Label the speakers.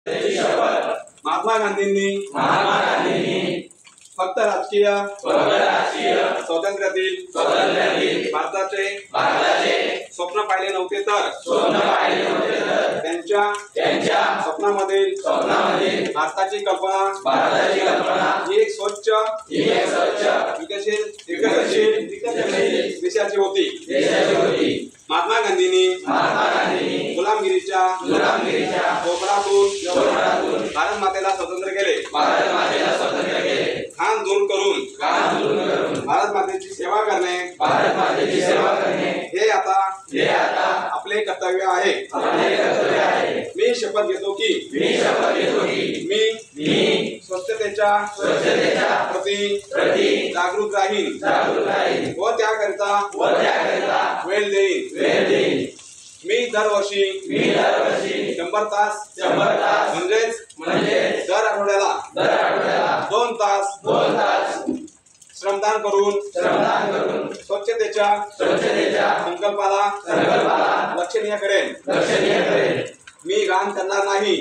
Speaker 1: महात्मा गांधींनी फक्त राजकीय स्वातंत्र्यातील भारताचे स्वप्न पाहिले नव्हते तर त्यांच्या स्वप्नामधील भारताची कल्पना ही एक स्वच्छ विकसनशील देशाची होती। महात्मा गांधींनी गुलामगिरीच्या पोखरातून भारत मातेला स्वतंत्र केले। खान दूर करून भारत मातेची सेवा करणे हे आता आपले कर्तव्य आहे। मी शपथ घेतो की मी स्वच्छतेच्या प्रति जागरूक राहीन व त्याकरिता वेळ देईन। मी दरवर्षी 100 तास म्हणजेच दर आठवड्याला 2 तास श्रमदान करून स्वच्छतेच्या संकल्पाला लक्षणीय करेन। मी घाण करणार नाही।